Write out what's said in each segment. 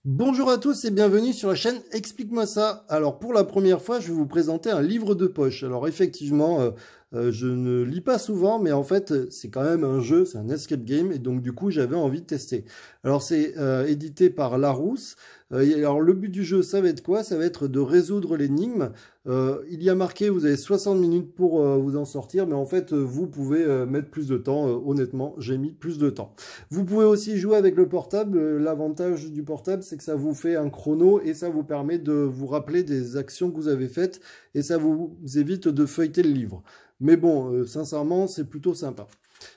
Bonjour à tous et bienvenue sur la chaîne Explique-moi ça. Alors pour la première fois, je vais vous présenter un livre de poche. Alors effectivement, je ne lis pas souvent, mais en fait c'est quand même un jeu, c'est un escape game et donc du coup j'avais envie de tester. Alors c'est édité par Larousse. Et alors le but du jeu, ça va être quoi? Ça va être de résoudre l'énigme. Il y a marqué, vous avez 60 minutes pour vous en sortir, mais en fait vous pouvez mettre plus de temps. Honnêtement, j'ai mis plus de temps. Vous pouvez aussi jouer avec le portable. L'avantage du portable, c'est que ça vous fait un chrono et ça vous permet de vous rappeler des actions que vous avez faites et ça vous évite de feuilleter le livre. Mais bon, sincèrement, c'est plutôt sympa.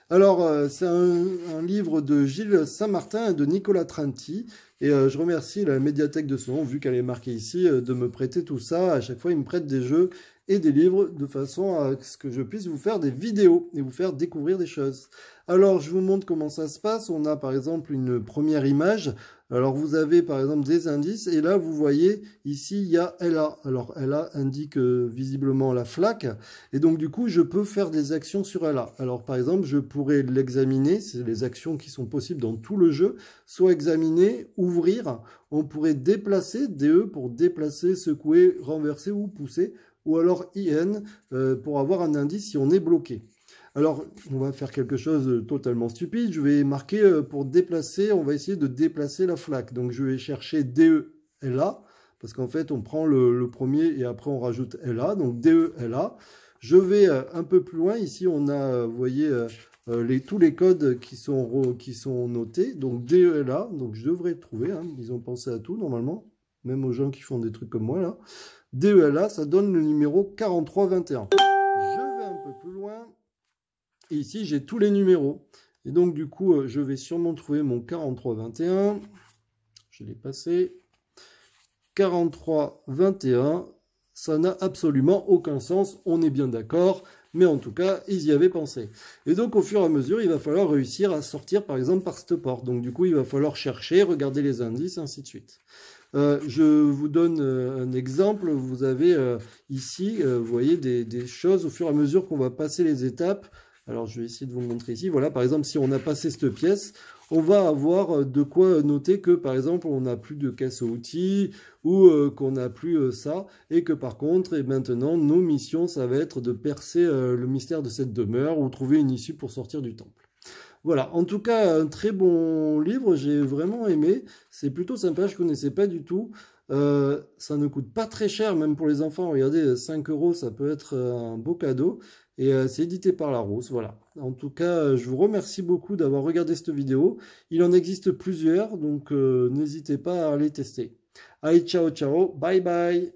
Alors, c'est un livre de Gilles Saint-Martin et de Nicolas Tranti. Et je remercie la médiathèque de Son, vu qu'elle est marquée ici, de me prêter tout ça. À chaque fois, ils me prêtent des jeux et des livres de façon à ce que je puisse vous faire des vidéos et vous faire découvrir des choses. Alors, je vous montre comment ça se passe. On a par exemple une première image. Alors, vous avez par exemple des indices et là, vous voyez ici, il y a LA. Alors, LA indique visiblement la flaque. Et donc, du coup, je peux faire des actions sur LA. Alors, par exemple, je pourrais l'examiner. C'est les actions qui sont possibles dans tout le jeu. Soit examiner, ouvrir. On pourrait déplacer, DE pour déplacer, secouer, renverser ou pousser. Ou alors IN pour avoir un indice si on est bloqué. Alors, on va faire quelque chose de totalement stupide. Je vais marquer pour déplacer, on va essayer de déplacer la flaque. Donc, je vais chercher DE, LA, parce qu'en fait, on prend le premier et après, on rajoute LA. Donc, DE, LA. Je vais un peu plus loin. Ici, on a, vous voyez, tous les codes qui sont notés. Donc, DE, LA. Donc, je devrais trouver. Hein. Ils ont pensé à tout, normalement. Même aux gens qui font des trucs comme moi, là. DE, LA, ça donne le numéro 4321. Je vais un peu plus loin. Et ici, j'ai tous les numéros. Et donc, du coup, je vais sûrement trouver mon 4321. Je l'ai passé. 4321. Ça n'a absolument aucun sens. On est bien d'accord. Mais en tout cas, ils y avaient pensé. Et donc, au fur et à mesure, il va falloir réussir à sortir, par exemple, par cette porte. Donc, du coup, il va falloir chercher, regarder les indices, ainsi de suite. Je vous donne un exemple. Vous avez ici, vous voyez, des choses au fur et à mesure qu'on va passer les étapes. Alors, je vais essayer de vous montrer ici. Voilà, par exemple, si on a passé cette pièce, on va avoir de quoi noter que, par exemple, on n'a plus de caisse à outils ou qu'on n'a plus ça. Et que, par contre, et maintenant, nos missions, ça va être de percer le mystère de cette demeure ou trouver une issue pour sortir du temple. Voilà, en tout cas, un très bon livre, j'ai vraiment aimé. C'est plutôt sympa, je ne connaissais pas du tout. Ça ne coûte pas très cher, même pour les enfants. Regardez, 5 euros, ça peut être un beau cadeau. Et c'est édité par Larousse, voilà. En tout cas, je vous remercie beaucoup d'avoir regardé cette vidéo. Il en existe plusieurs, donc n'hésitez pas à les tester. Allez, ciao, ciao, bye bye.